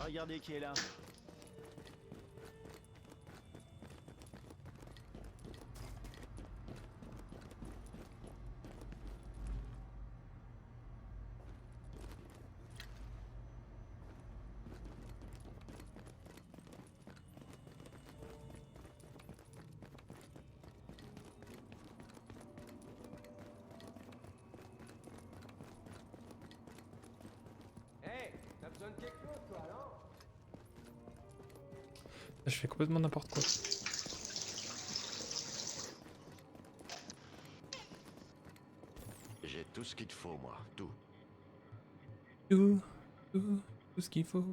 Regardez qui est là. Hey, t'as besoin de quelque chose, toi, non? Je fais complètement n'importe quoi. J'ai tout ce qu'il te faut, moi. Tout. Tout, tout ce qu'il faut.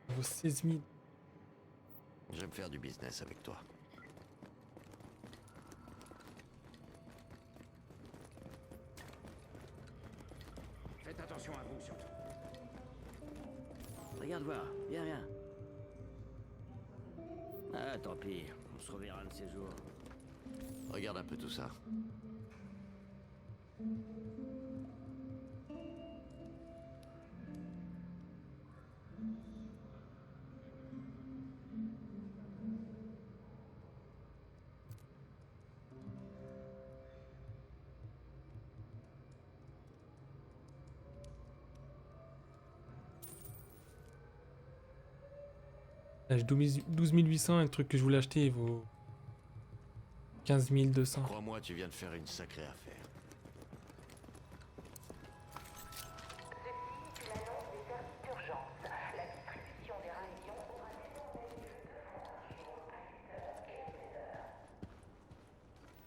Ça vaut 16 000. J'aime faire du business avec toi. Faites attention à vous, surtout. Regarde voir. Viens, viens. Ah, tant pis. On se reverra un de ces jours. Regarde un peu tout ça. Là, j'ai 12 800 et le truc que je voulais acheter il vaut 15 200. Crois-moi, tu viens de faire une sacrée affaire. Ceci est une annonce des services d'urgence. La distribution des ravillons aura désormais lieu de jour à 8h et 16h. Putain.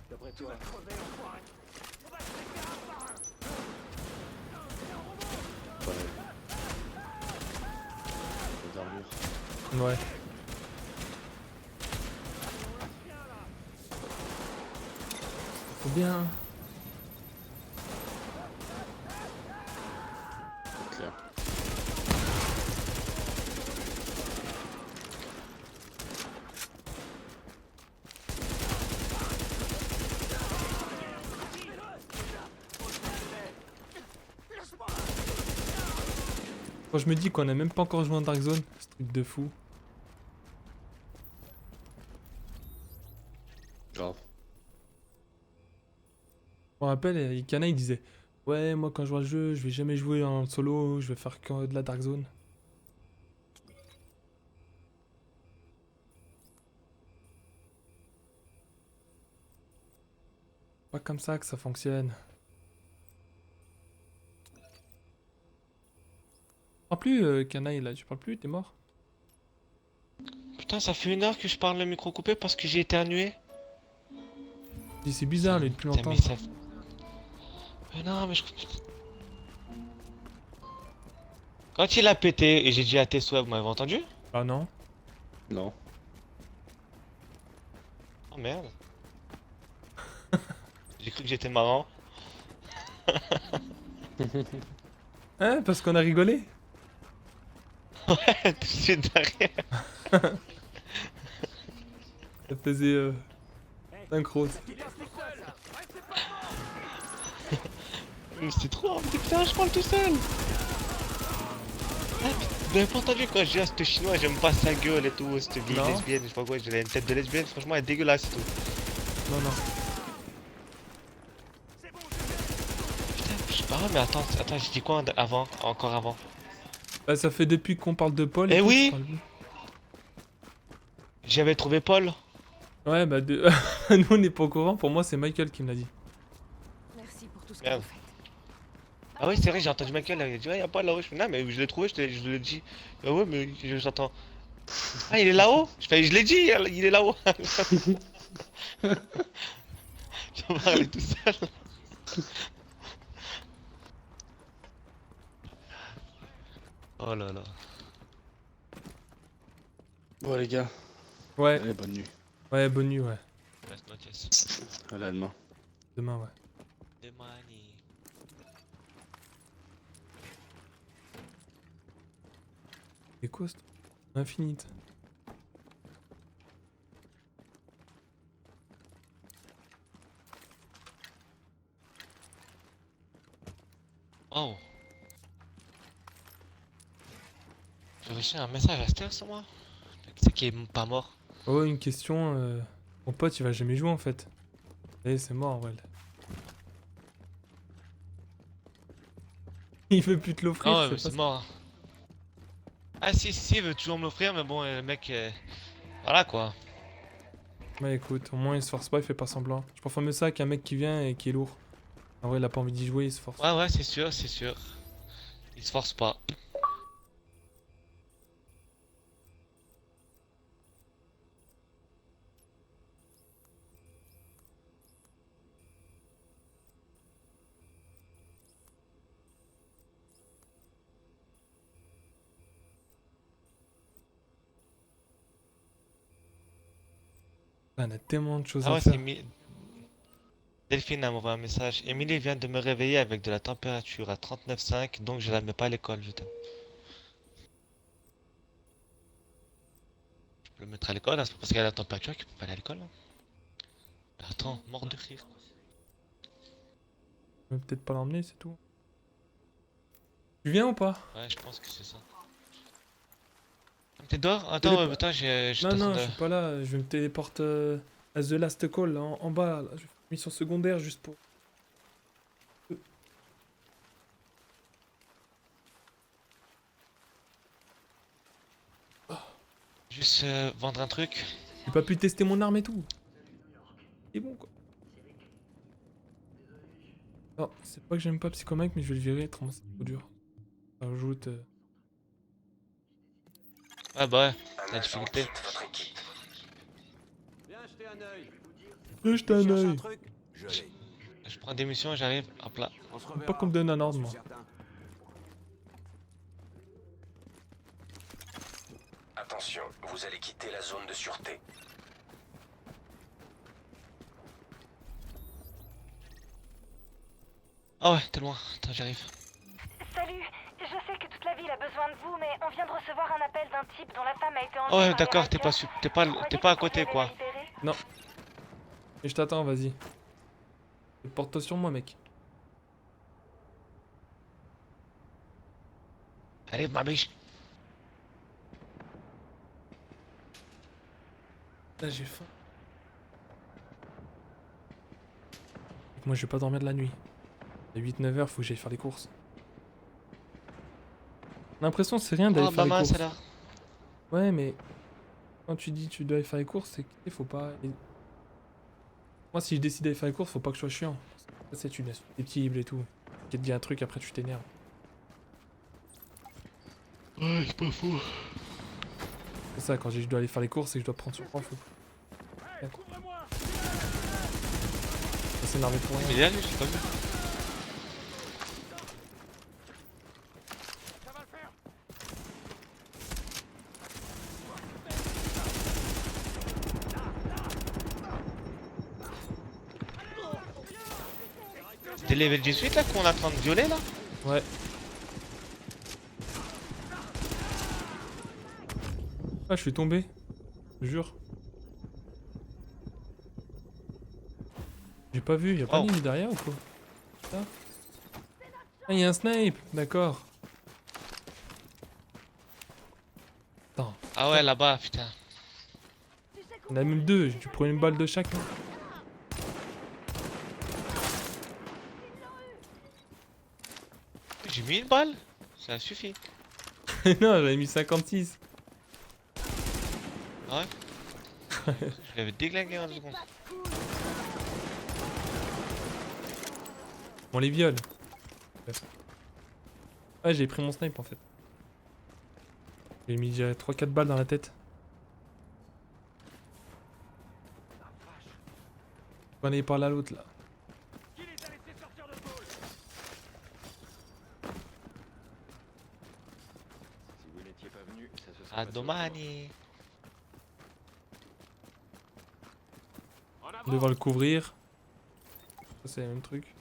D'après toi. Crever, enfoiré. On va se faire un par un. Ouais. Les armures. Ouais. Faut bien. C'est clair. Quand je me dis qu'on a même pas encore joué en Dark Zone, ce truc de fou. Grave. Je me rappelle, Ikana il disait ouais, moi quand je vois le jeu, je vais jamais jouer en solo, je vais faire que de la Dark Zone. Pas comme ça que ça fonctionne. Tu parles plus, Kanaï, là, tu parles plus, t'es mort. Putain, ça fait 1 heure que je parle le micro coupé parce que j'ai éternué. Je dis, c'est bizarre, lui, depuis Putain, longtemps. mais ça... Mais non, mais je... Quand il a pété et j'ai dit à Tesla, vous m'avez entendu? Ah non. Non. Oh merde. J'ai cru que j'étais marrant. Hein, parce qu'on a rigolé. Ouais, tout de suite derrière. Ça faisait synchro. Mais c'est trop, putain, je parle tout seul. Vous avez pas entendu quand je dis à cette chinois, j'aime pas sa gueule et tout, cette vieille Non. lesbienne, je sais pas quoi, j'ai une tête de lesbienne, franchement elle est dégueulasse et tout. Non, non. Putain, je sais pas, mais attends, j'ai dit quoi avant, encore avant? Bah, ça fait depuis qu'on parle de Paul. Eh tout, oui. je parle de- J'avais trouvé Paul. Ouais, bah, nous on n'est pas au courant. Pour moi, c'est Michael qui me l'a dit. Merci pour tout ce que Merde. vous faites. Ah oui, c'est vrai, j'ai entendu Michael, il a dit, ouais, y'a pas là-haut. Je fais, non, mais je l'ai trouvé, je te l'ai dit. Ah ouais, mais j'entends. Ah, il est là-haut? Je l'ai dit, il est là-haut. Je vais parler tout seul. Oh là là. Bon les gars, Ouais, allez, bonne nuit. ouais, bonne nuit, ouais. Reste notice. Allez, à demain. Demain, ouais. Demani. Et quoi, c'est Infinite. Oh. J'ai reçu un message à cette heure sur moi. Qui c'est qui est pas mort? Oh, une question. Mon pote, il va jamais jouer en fait. Eh, c'est mort, ouais. Il veut plus te l'offrir. Ah ouais, c'est mais pas c'est ça. mort. Ah si, il veut toujours me l'offrir, mais bon, le mec... Voilà quoi. Ouais, écoute, au moins il se force pas, il fait pas semblant. Je préfère mieux ça qu'un mec qui vient et qui est lourd. En vrai, il a pas envie d'y jouer, il se force. Ouais, ouais, c'est sûr, c'est sûr. Il se force pas. On a tellement de choses Ah à ouais, c'est faire. Delphine a envoyé un message. Émilie vient de me réveiller avec de la température à 39,5, donc je la mets pas à l'école, je t'aime. Je peux le mettre à l'école, hein, c'est pas parce qu'elle a la température qu'il peut pas aller à l'école. Hein. Mais attends, mort de rire. Je vais peut-être pas l'emmener, c'est tout. Tu viens ou pas? Ouais, je pense que c'est ça. T'es dehors? Télé- Attends, attends, je Non, non, t'attends. je suis pas là. Je vais me téléporte à The Last Call, là, en bas. Là. Je fais une mission secondaire juste pour. Juste vendre un truc. J'ai pas pu tester mon arme et tout. C'est bon, quoi. Non, c'est pas que j'aime pas Psychomike, mais je vais le virer, autrement c'est trop dur. Ça rajoute. Ah bah ouais, la difficulté. Viens jeter un œil. Jeter un Cherche œil. un truc. Je l'ai. Je prends des missions, j'arrive, hop là. On se Pas reverra. qu'on me donne un ordre, Je moi. suis certain. Attention, vous allez quitter la zone de sûreté. Ah ouais, t'es loin. Attends, j'arrive. Salut, je sais que toute la ville a besoin de vous, mais on vient de recevoir un appel d'un type dont la femme a été enlevée. Oh ouais, par les d'accord, hackers. t'es pas à côté Vous quoi. croyez que vous pouvez la libérer? Non. Et je t'attends, vas-y. Porte-toi sur moi, mec. Allez, ma biche. Là, j'ai faim. Moi, je vais pas dormir de la nuit. À 8-9 heures, faut que j'aille faire les courses. J'ai l'impression que c'est rien d'aller Oh, faire les maman, courses. c'est là. Ouais, mais quand tu dis tu dois aller faire les courses, c'est qu'il faut pas. Moi, si je décide d'aller faire les courses, faut pas que je sois chiant. Ça, c'est tu laisses des petits et tout. Qui te dit un truc, après tu t'énerves. Ouais, c'est pas faux. C'est ça, quand je dois aller faire les courses, c'est que je dois prendre sur moi. Faut... Bien, quoi. Ça s'énerver pour Mais rien. il est là, lui, j'ai pas vu. C'était level 18 là qu'on est en train de violer là? Ouais. Ah, je suis tombé. Je jure. J'ai pas vu, y'a pas Oh. de ligne derrière ou quoi? Ça Ah, y'a un snipe, d'accord. Ah ouais, là-bas, putain. On a même deux, tu prends une balle de chaque. Hein. J'ai mis une balle. Ça suffit. Non, j'avais mis 56. Ah ouais. Je l'avais déglingué en 2 secondes. On les viole. Ouais, j'ai pris mon snipe en fait. J'ai mis 3-4 balles dans la tête. On est par là l'autre là. Qui les a laissés sortir de pôle? Si vous n'étiez pas venu, ça se serait Ah, passé domani. En avant. On devra le couvrir. Ça c'est le même truc.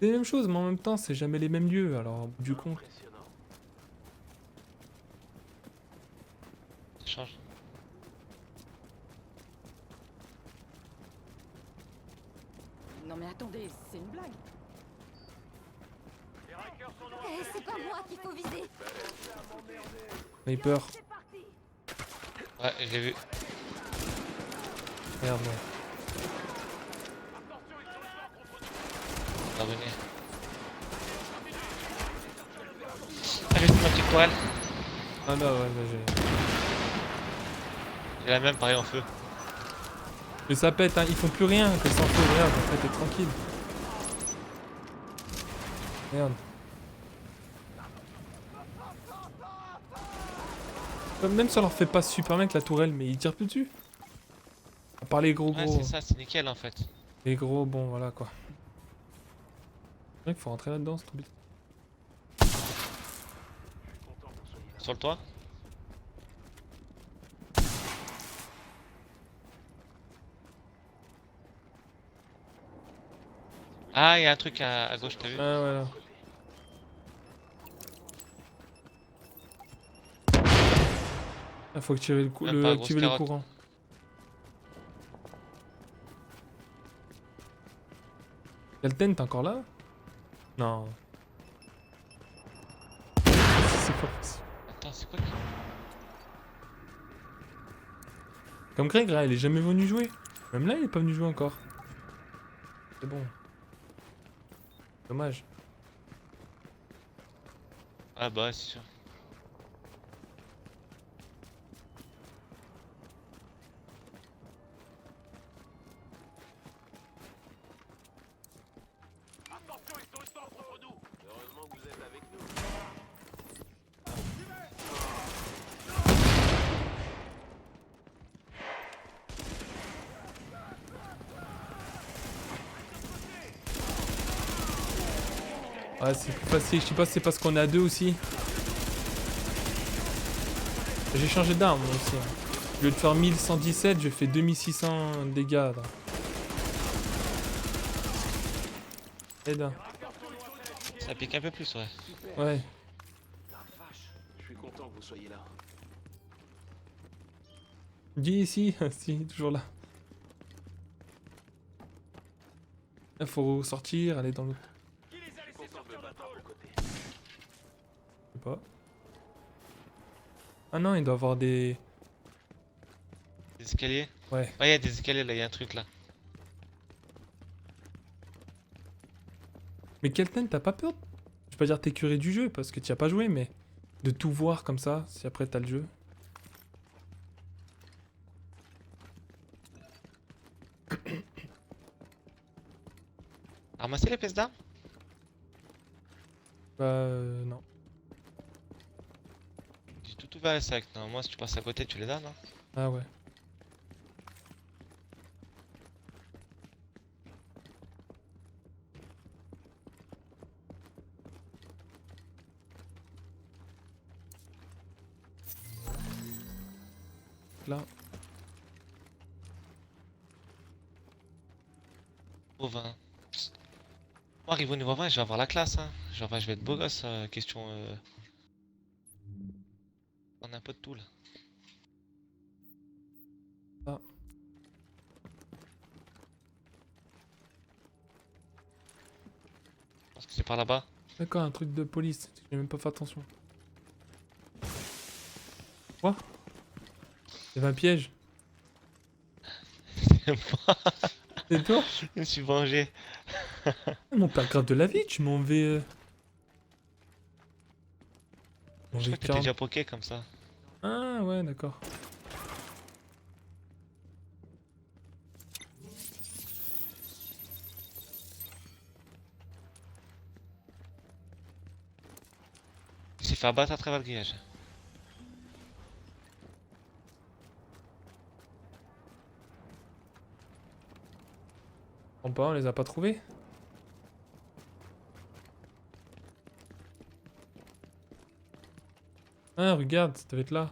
C'est les mêmes choses mais en même temps c'est jamais les mêmes lieux alors au bout du compte. Impressionnant. Ça change. Non mais attendez, c'est une blague. Les rackers sont noirs. Eh, c'est pas moi qu'il faut viser. Sniper. Ouais, je l'ai vu. Merde ouais. On va venir. Ah, j'ai fait ma petite tourelle. Ah non ouais, j'ai... J'ai la même, pareil, en feu. Mais ça pète hein, ils font plus rien que sans feu, regarde, après t'es tranquille. Merde. Même ça leur fait pas super bien avec la tourelle, mais ils tirent plus dessus. À part les gros Ouais, gros. c'est ça, c'est nickel en fait. Les gros, bon voilà quoi. C'est vrai qu'il faut rentrer là-dedans, c'est trop vite. Sur le toit. Ah, il y a un truc à gauche, t'as vu? Ah voilà. Ah, faut activer le, Même pas, grosse activer le carotte. courant. Galten, t'es encore là? Non. C'est pas possible. Attends, c'est quoi qui... Comme Greg, là, il est jamais venu jouer. Même là, il est pas venu jouer encore. C'est bon. Dommage. Ah bah ouais, c'est sûr. Attention, ils sont une contre nous. Heureusement que vous êtes avec nous. Ouais, c'est plus facile. Je sais pas si c'est parce qu'on est à deux aussi. J'ai changé d'arme moi aussi. Au lieu de faire 1117, je fais 2600 dégâts. Là. Aide. Ça pique un peu plus, ouais. Ouais. La vache, je suis content que vous soyez là. Dis ici, si, toujours là. Il faut sortir, aller dans l'autre. Qui les a laissés sortir de pôle? Je sais pas. Ah non, il doit avoir des... Des escaliers? Ouais. Ouais, il y a des escaliers là, il y a un truc là. Mais Kelten, t'as pas peur? Je vais pas dire t'es curé du jeu, parce que tu as pas joué, mais... De tout voir comme ça, si après t'as le jeu. Ramasser les pièces d'armes? Bah non. J'ai tout ouvert les sacs. Normalement, si tu passes à côté, tu les donnes, hein. Ah ouais. Là. Au 20. Moi, arrivé au niveau 20, je vais avoir la classe, hein. Genre, je vais être beau gosse, question... On a un peu de tout, là. Ah. Je pense que c'est par là-bas. D'accord, un truc de police. J'ai même pas fait attention. Quoi? Il y avait un piège. C'est toi? Je me suis vengé. Ah, mon père grave de la vie, tu m'en vais. Je crois que t'étais déjà poké comme ça. Ah ouais, d'accord. Il s'est fait abattre à travers le grillage. On les a pas trouvés? Ah, regarde, ça devait être là.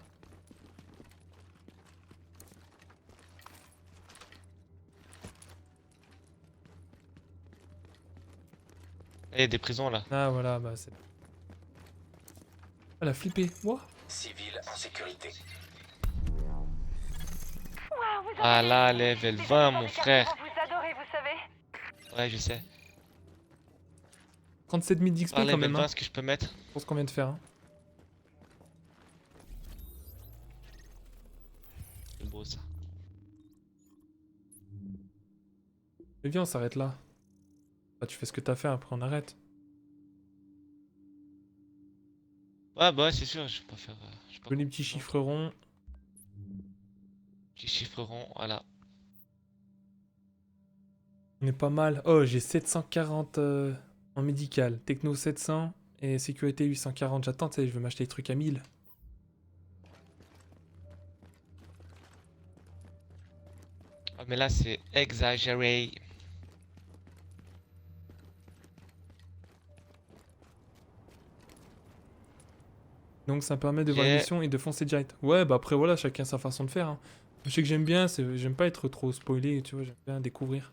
Il y a des prisons là. Ah, voilà, bah c'est. Elle a flippé. What? Civil en sécurité. Ah là, level 20, mon frère. Vous adorez, vous savez. Ouais, je sais. 37 000 d'XP Ah, quand level même, 20, hein, ce que je peux mettre. pour ce qu'on vient de faire. Hein. C'est beau ça. Mais viens, on s'arrête là. Bah, tu fais ce que t'as fait, après on arrête. Ouais, bah ouais, c'est sûr, je vais pas faire. Je vais pas Joli petit chiffre rond. Petit chiffre rond, voilà. On est pas mal. Oh, j'ai 740 en médical. Techno 700 et sécurité 840. J'attends, tu sais, je vais m'acheter des trucs à 1000. Ah, mais là, c'est exagéré. Donc ça me permet de voir Ok. une mission et de foncer direct. Ouais, bah après voilà, chacun sa façon de faire. Hein. Je sais que j'aime bien, j'aime pas être trop spoilé, tu vois, j'aime bien découvrir.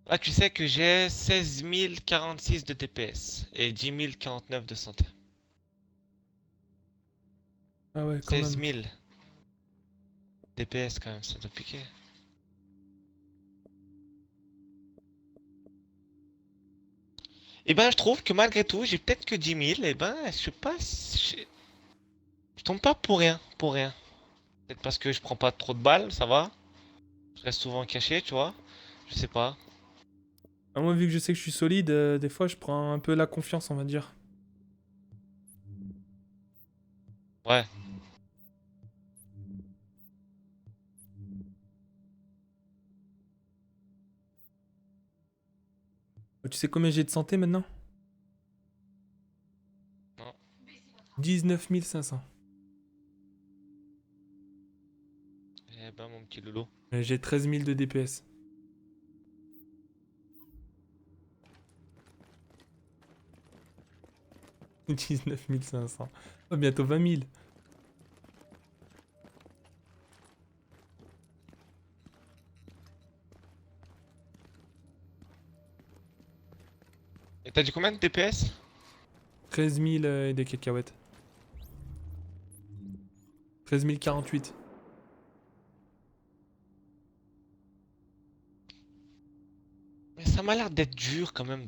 Là, tu sais que j'ai 16 046 de DPS et 10 049 de santé. Ah ouais, quand 16 même. 000 DPS quand même, ça doit piquer. Et ben, je trouve que malgré tout, j'ai peut-être que 10 000. Et ben, je sais pas, je tombe pas pour rien, pour rien. Peut-être parce que je prends pas trop de balles, ça va. Je reste souvent caché, tu vois. Je sais pas. Ah, moi, vu que je sais que je suis solide, des fois je prends un peu la confiance, on va dire. Ouais. Tu sais combien j'ai de santé maintenant? Non. 19 500. Eh ben, mon petit loulou. Et j'ai 13 000 de DPS. « 19 500. Oh, bientôt 20 000. Et t'as dit combien de DPS? 13 000 et des cacahuètes. 13 048. Mais ça m'a l'air d'être dur quand même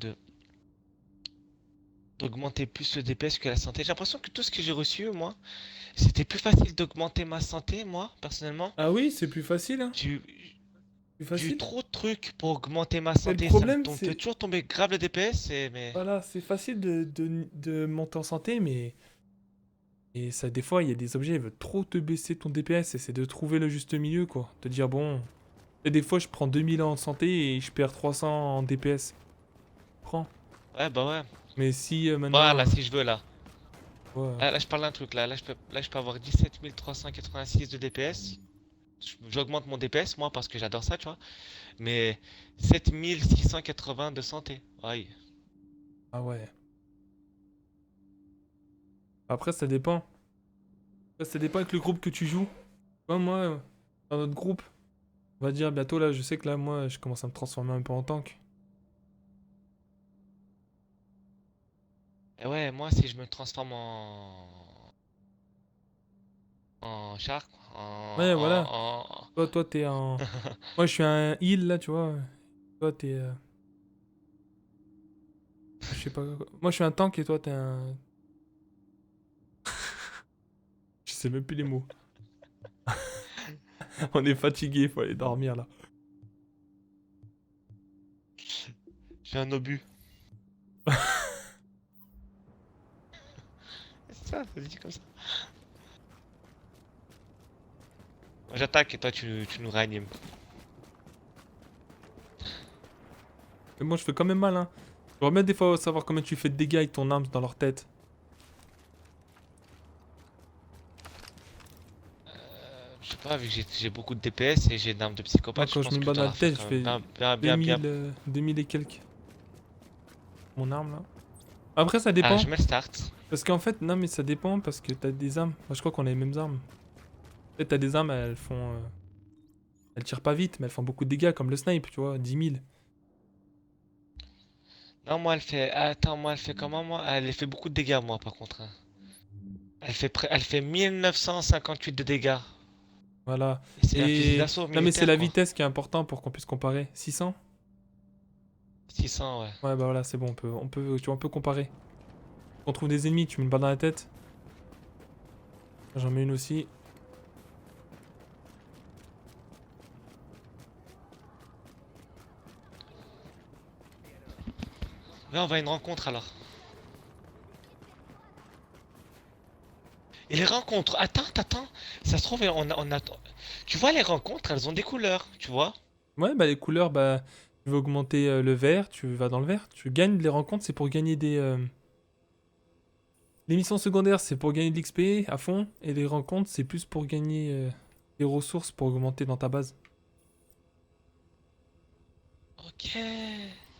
d'augmenter plus le DPS que la santé. J'ai l'impression que tout ce que j'ai reçu, moi, c'était plus facile d'augmenter ma santé, moi, personnellement. Ah oui, c'est plus facile, hein. J'ai eu Plus j'ai eu facile. trop de trucs pour augmenter ma Mais santé. le problème, Ça me c'est... fait toujours tomber grave le DPS, mais... Voilà, c'est facile de monter en santé, mais... Et ça, des fois, il y a des objets, ils veulent trop te baisser ton DPS, et c'est de trouver le juste milieu, quoi. De dire, bon... Et des fois, je prends 2000 en santé et je perds 300 en DPS. Prends. Ouais, bah ouais. Mais si maintenant... Voilà, si je veux, là. Ouais. Là, je parle d'un truc, là. Là, je peux avoir 17 386 de DPS. J'augmente mon DPS, moi, parce que j'adore ça, tu vois. Mais 7680 de santé. Aïe. Ah ouais. Après, ça dépend. Après, ça dépend avec le groupe que tu joues. Moi, dans notre groupe, on va dire bientôt, là, je sais que là, moi, je commence à me transformer un peu en tank. Et ouais, moi, si je me transforme en shark, Ouais, voilà. Toi, t'es un... Moi, je suis un heal, là, tu vois. Toi, t'es... Je sais pas quoi. Moi, je suis un tank et toi, t'es un... Je sais même plus les mots. On est fatigué, faut aller dormir, là. Je suis un obus. C'est ça, ça se dit comme ça. Moi, j'attaque et toi, tu nous réanimes. Mais moi, je fais quand même mal, hein. J'aimerais bien des fois savoir combien tu fais de dégâts avec ton arme dans leur tête. Je sais pas, vu que j'ai beaucoup de DPS et j'ai une arme de psychopathe, Moi, quand je je pense me que bats je dans dois la la faire tête, je quand fais même bien. 2000 et quelques. Mon arme, là. Après, ça Ah, dépend. je mets le start. Parce qu'en fait, non, mais ça dépend parce que t'as des armes. Moi, je crois qu'on a les mêmes armes. En fait, t'as des armes, elles font... Elles tirent pas vite, mais elles font beaucoup de dégâts, comme le snipe, tu vois, 10 000. Non, moi, elle fait. Attends, moi, elle fait comment, moi? Elle fait beaucoup de dégâts, moi, par contre, hein. Elle fait 1958 de dégâts. Voilà. Et c'est un fusil Et... d'assaut Non, mais c'est militaire, la quoi. vitesse qui est important pour qu'on puisse comparer. 600? 600, ouais. Ouais, bah voilà, c'est bon, tu vois, on peut comparer. On trouve des ennemis, tu mets une balle dans la tête. J'en mets une aussi. Là, on va à une rencontre, alors. Et les rencontres, attends. Ça se trouve, on a... Tu vois, les rencontres, elles ont des couleurs, tu vois? Ouais, bah les couleurs, bah... Tu veux augmenter le vert, tu vas dans le vert. Tu gagnes les rencontres, c'est pour gagner des... Les missions secondaires, c'est pour gagner de l'XP à fond. Et les rencontres, c'est plus pour gagner des ressources pour augmenter dans ta base. Ok.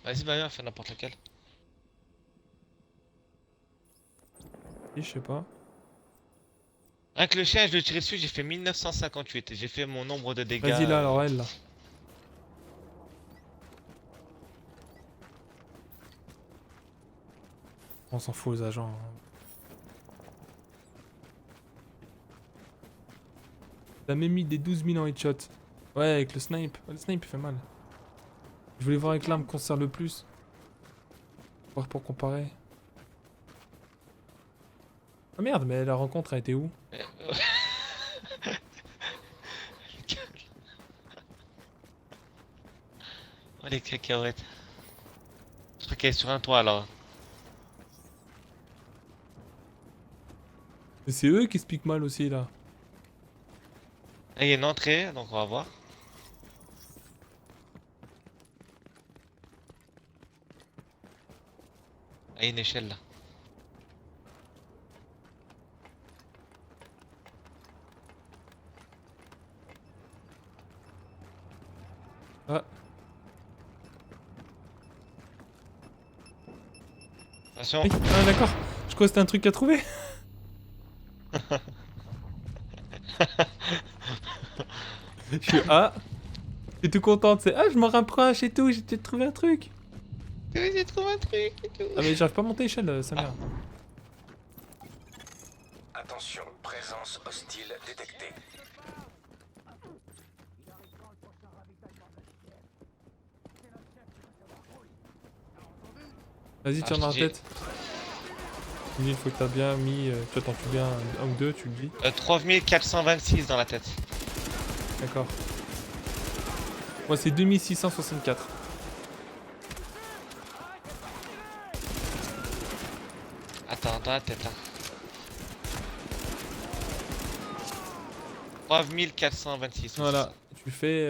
Vas-y, bah, viens, fais n'importe lequel. Et je sais pas. Avec le chien, je le tirer dessus, j'ai fait 1958 et j'ai fait mon nombre de dégâts. Vas-y là, alors elle, là. On s'en fout aux agents, hein. T'as même mis des 12 000 en headshot. Ouais, avec le snipe. Le snipe, il fait mal. Je voulais voir avec l'arme qu'on sert le plus. Voir pour comparer. Ah merde, mais la rencontre a été où? Oh, les cacahuètes. Je crois qu'elle est sur un toit, alors. Mais c'est eux qui se piquent mal aussi, là. Et il y a une entrée, donc on va voir. Ah, il y a une échelle, là. Ah, Attention. oui, ah, d'accord. Je crois que c'était un truc à trouver. Je suis ah. Je suis tout contente, c'est ah, je m'en rapproche et tout, j'ai peut-être trouvé un truc. Oui, j'ai trouvé un truc et tout. Ah, mais j'arrive pas à monter l'échelle, sa mère. Attention, présence hostile détectée. Vas-y, tire dans la j'ai- tête. Tu me dis, il faut que t'as bien mis. Toi, t'en tues bien un ou deux, tu le dis. 3426 dans la tête. D'accord. Moi, c'est 2664. Attends, dans la tête, là. 3426. Voilà. Tu fais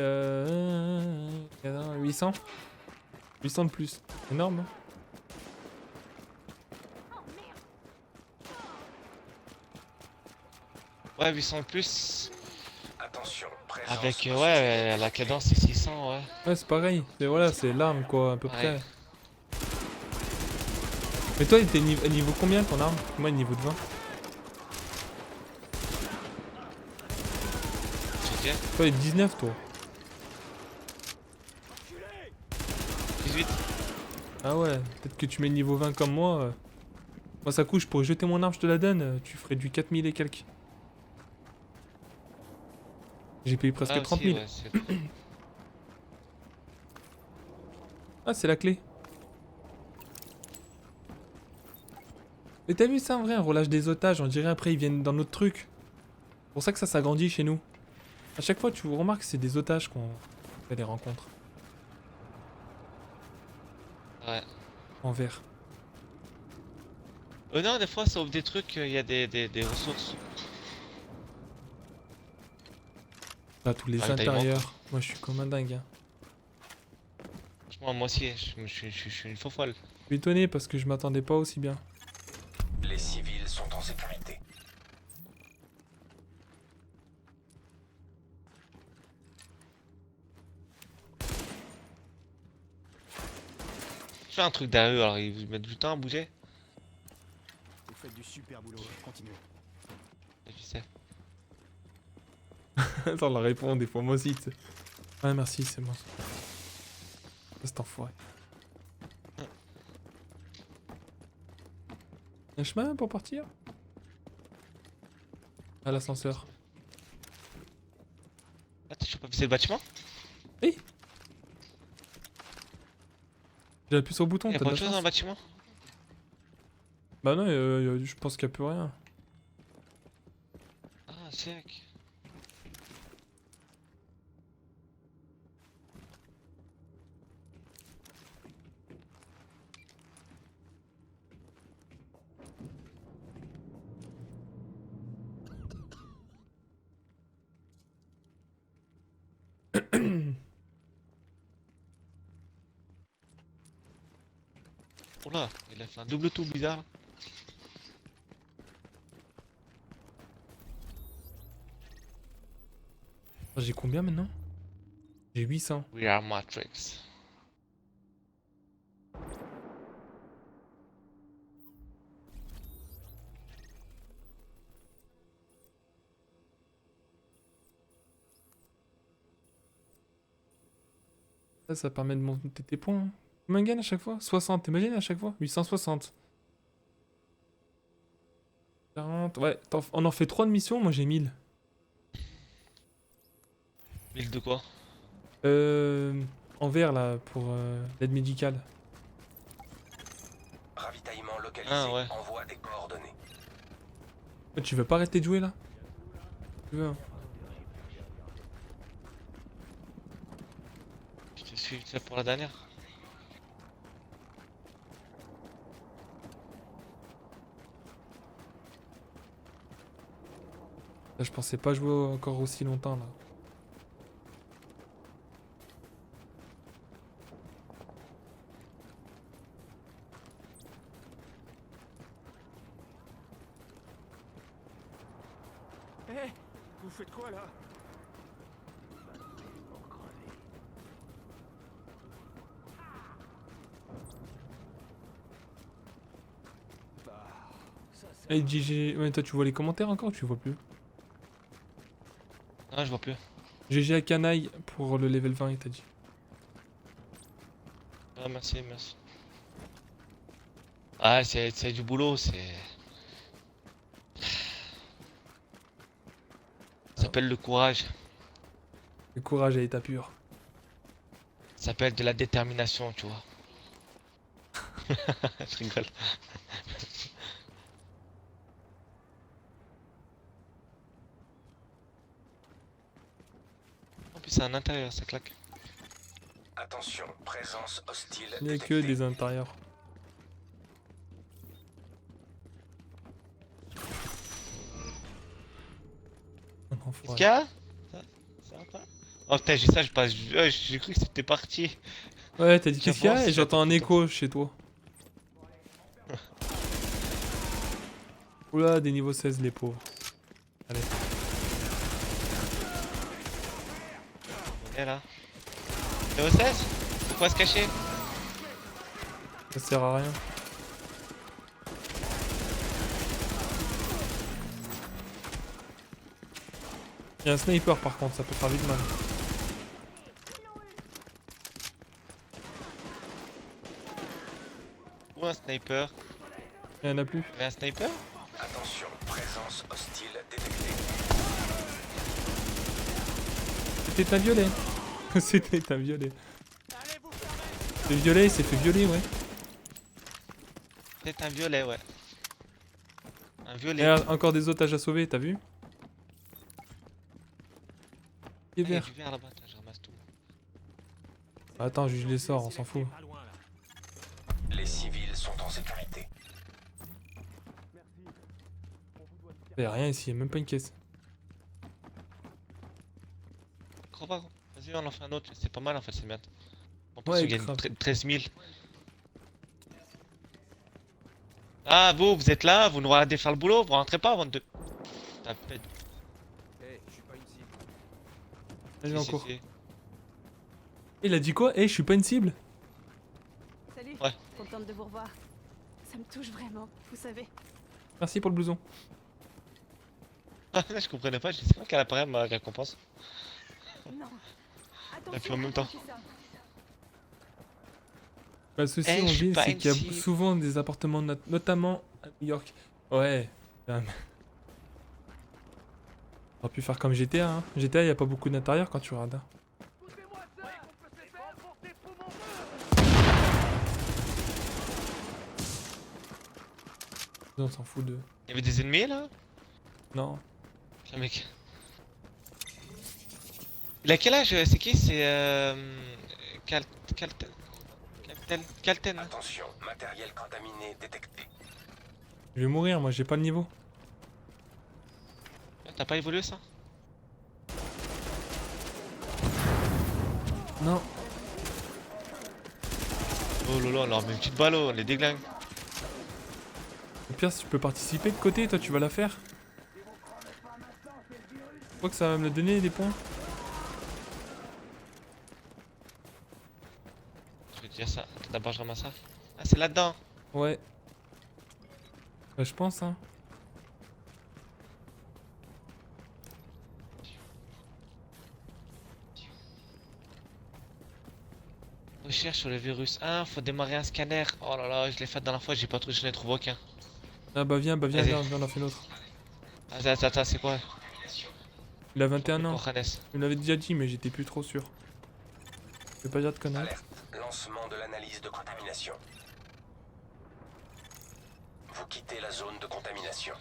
800 800 de plus. Énorme, hein. Ouais, 800 de plus. Attention, présence Avec, hostile ouais, la cadence c'est 600, ouais. Ouais, c'est pareil. C'est voilà, c'est l'arme, quoi, à peu Ouais. près. Mais toi, t'es niveau combien ton arme? Moi, niveau de 20. Je tiens. Toi, il est 19, toi. 18. Ah ouais, peut-être que tu mets niveau 20 comme moi. Moi, ça coûte, je pourrais jeter mon arme, je te la donne. Tu ferais du 4000 et quelques. J'ai payé presque Ah, 30 aussi, 000. ouais, c'est- Ah, c'est la clé. Mais t'as vu ça en vrai, un roulage des otages, on dirait après ils viennent dans notre truc. C'est pour ça que ça s'agrandit chez nous. À chaque fois, tu remarques que c'est des otages qu'on fait des rencontres. Ouais. En vert. Non, des fois, ça ouvre des trucs, il y a des ressources. Là, tous les Ravitaillement, intérieurs. Moi, je suis comme un dingue. Hein. Franchement, moi aussi, je suis une faux folle. Je suis étonné parce que je m'attendais pas aussi bien. Les civils sont en sécurité. Je fais un truc derrière eux, alors ils mettent du temps à bouger. Vous faites du super boulot, continuez. Je sais. Attends, on la répond des fois, moi aussi. Tu sais. Ouais, merci, c'est bon. C'est enfoiré. Un chemin pour partir? À l'ascenseur. Ah, tu peux passer le bâtiment? Oui. J'ai appuyé sur le bouton, Y'a t'as pas de la autre chose dans le chance. bâtiment? Bah non, je pense qu'il y a plus rien. Ah, c'est vrai. Oula, il a fait un double tour bizarre là. J'ai combien maintenant? J'ai 800. We are Matrix. Ça permet de monter tes points. Hein. Combien gagne à chaque fois? 60, t'imagines à chaque fois? 860. 40, ouais, on en fait 3 de missions, moi j'ai 1000. 1000 de quoi? En vert là, pour l'aide médicale. Ravitaillement localisé. Ah, ouais. Envoie des coordonnées. Ouais, tu veux pas arrêter de jouer là? Tu veux, hein. Je te suis ça pour la dernière. Là, je pensais pas jouer encore aussi longtemps là. Hé, vous faites quoi là? Bah, ça c'est... Hey GG, ouais, toi tu vois les commentaires encore ou tu vois plus? Ah, je vois plus. GG à Canaille pour le level 20, il t'a dit. Ah, merci, merci. Ah, c'est du boulot, c'est. Ça s'appelle le courage. Le courage à état pur. Ça s'appelle de la détermination, tu vois. Je rigole. En plus, c'est un intérieur, ça claque. Attention, présence hostile. Il n'y a que détectée. des intérieurs. Un Qu'est-ce enfoiré. qu'il y a? Ça va pas? Oh putain, j'ai ça, je passe. J'ai cru que c'était parti. Ouais, t'as dit qu'est-ce qu'il y a J'avance, et j'entends un j'attends. écho chez toi. Oula, des niveaux 16 les pauvres. Allez. Et là. Niveau 16? Pourquoi se cacher? Ça sert à rien. Il y a un sniper par contre, ça peut faire vite mal. Ou un sniper? Il y en a plus. Il y avait un sniper? Attention, présence hostile détectée. C'était un violet. C'était un violet. Le violet, il s'est fait violer, ouais. Peut-être un violet, ouais. Un violet. Et encore des otages à sauver, t'as vu? Ah, il Et y a vert. du vert là-bas, attends, je ramasse tout. Attends, je les sors, on s'en fout. Les civils sont en sécurité. Y'a rien ici, y'a même pas une caisse. Crois pas, gros. Vas-y, on en fait un autre. C'est pas mal en fait, c'est bien. En plus, Ouais, on gagne grave. 13 000. Ah, vous êtes là, vous nous regardez faire le boulot, vous rentrez pas avant de. Tapette. Allez, Si, en si, cours. si. Il a dit quoi? Eh, je suis pas une cible? Salut. Ouais. Contente de vous revoir. Ça me touche vraiment, vous savez. Merci pour le blouson. Ah, je comprenais pas, je sais pas quelle apparaît ma récompense. Non. Et puis en même temps. Bah, ceci, Eh, on je suis dit, pas c'est une qu'il y a cible. souvent des appartements, notamment à New York. Ouais. On aurait pu faire comme GTA, hein. GTA, y a pas beaucoup d'intérieur quand tu regardes. Hein. On s'en fout de... Il y avait des ennemis là? Non. Le mec. Il a quel âge? C'est qui? C'est Calten. Attention, matériel contaminé détecté. Je vais mourir, moi, j'ai pas le niveau. T'as pas évolué ça? Non. Oh lolo, on leur met une petite balle, on les déglingue. Au pire, si tu peux participer de côté, toi, tu vas la faire. Je crois que ça va me le donner, des points. Je vais te dire ça. D'abord, je ramasse ça. Ah, c'est là-dedans. Ouais. Bah, je pense, hein. Recherche sur le virus 1, faut démarrer un scanner. Oh là là, je l'ai fait la dernière fois, j'ai pas trouvé, je n'ai trouvé aucun. Ah bah viens, Vas-y. viens, on en fait une autre. Attends, c'est quoi? Il a 21 ans. Johannes. Je me l'avais déjà dit, mais j'étais plus trop sûr. Je vais pas dire de conneries. Alerte. Lancement de l'analyse de contamination. Vous quittez la zone de contamination.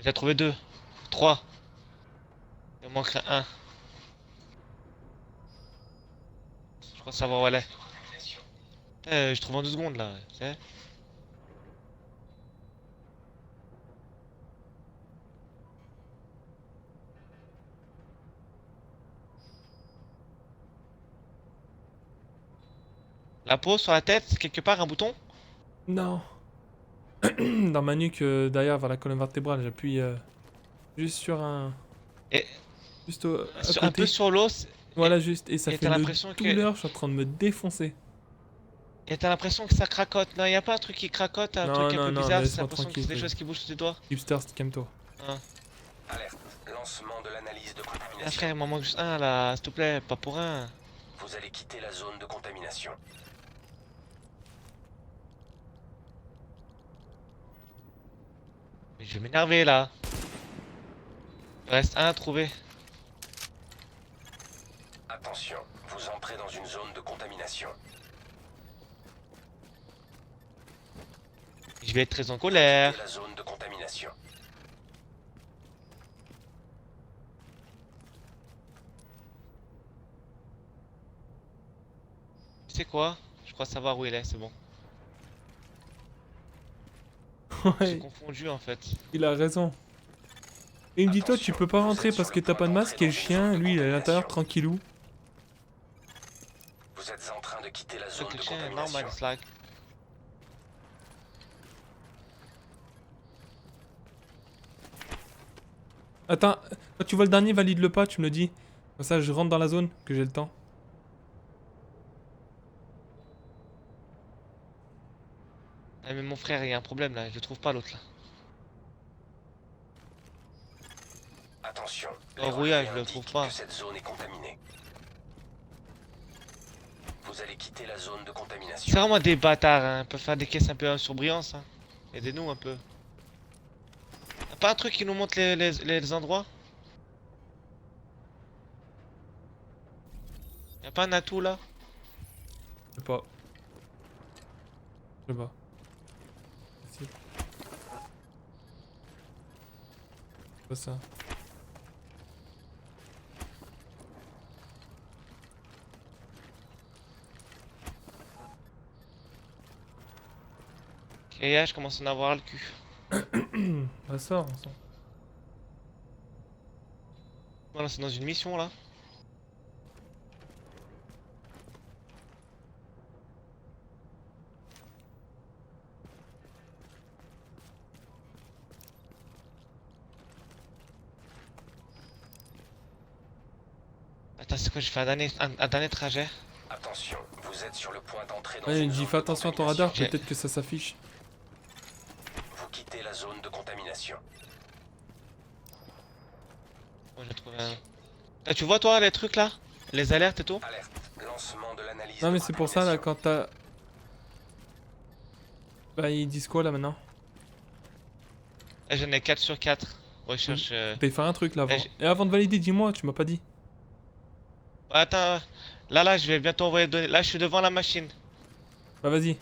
J'ai trouvé 2, 3. Il me manquerait un. Je crois savoir où elle est. Je trouve en 2 secondes là, tu sais. La peau sur la tête, c'est quelque part un bouton? Non. Dans ma nuque, derrière, vers la colonne vertébrale, j'appuie juste sur un... Et- Juste à Un côté. peu sur l'os. Voilà, juste. Et ça et fait t'as une l'impression que- douleur, je suis en train de me défoncer. Et t'as l'impression que ça cracote. Non, y a pas un truc qui cracote, un Non, truc un non, peu non, bizarre, laisse-moi c'est l'impression que c'est tranquille, des choses qui bougent sous tes doigts. Hipster, calme-toi. Alerte. Lancement de l'analyse de Ah contamination. frère, il m'en manque juste un là, s'il te plaît, pas pour un. Vous allez quitter la zone de contamination. Mais je vais m'énerver là. Il reste un à trouver. Attention, vous entrez dans une zone de contamination. Je vais être très en colère. Quittez la zone de contamination. Tu sais quoi? Je crois savoir où il est, c'est bon. J'ai Ouais, confondu en fait. il a raison. Et il me dit, toi, tu peux pas rentrer parce que t'as pas de masque et le chien, lui, il est à l'intérieur tranquillou. Vous êtes en train de quitter la C'est zone que de le chien est contamination. normal, Slack. Attends, quand tu vois le dernier, valide-le pas, tu me le dis. Comme ça, je rentre dans la zone, que j'ai le temps. Ah mais mon frère, il y a un problème là, je le trouve pas l'autre là. Oh, rouillage, je le indiquent trouve pas. que cette zone est contaminée. Vous allez quitter la zone de contamination. C'est vraiment des bâtards, hein. Ils peuvent faire des caisses un peu sur brillance, hein. Aidez-nous un peu. Y'a pas un truc qui nous montre les endroits? Y'a pas un atout là? Je sais pas. Je sais pas. Si. C'est pas ça. Ok, je commence à en avoir le cul. Bah sort, on sort. Voilà, c'est dans une mission là. Attends, c'est quoi? Je fais un dernier trajet. Attention, vous êtes sur le point d'entrer dans Ouais, il une me dit zone fais de attention à ton radar, contamination. peut-être que ça s'affiche. Vous quittez la zone de contamination. Moi j'ai trouvé un. Ah, tu vois toi les trucs là? Les alertes et tout? Alerte. Lancement de l'analyse. Non de mais c'est pour ça là contamination. quand t'as... Bah ils disent quoi là maintenant? J'en ai 4 sur 4. Recherche. T'as fait un truc là avant. Ouais, Et avant de valider, dis-moi, tu m'as pas dit. Attends, là, je vais bientôt envoyer donner. Là, je suis devant la machine. Bah vas-y.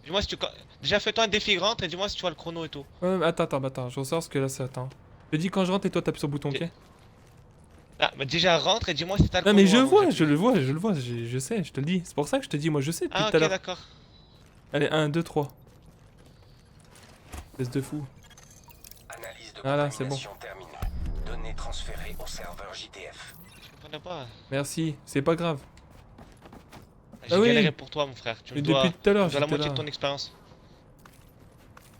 Dis-moi si tu. Déjà, fais-toi un défi rentre et dis-moi si tu vois le chrono et tout. Ouais, mais attends, je ressors parce que là c'est attends. Je te dis quand je rentre et toi t'appuies sur le bouton, ok? Ah, mais déjà rentre et dis-moi si t'as le Non chrono. mais je avant que vois, j'appuie. je le vois, je sais, je te le dis. C'est pour ça que je te dis, moi je sais depuis Ah, tout à ok, l'heure. d'accord. Allez, 1, 2, 3. Espèce de fou. Analyse de Voilà, c'est bon. contamination terminée. Données transférées au serveur JTF. Je comprenais pas. Merci, c'est pas grave. J'ai oui. galéré pour toi, mon frère. Tu me Mais dois, depuis tout à l'heure, tu me dois la j'étais moitié là. de ton expérience.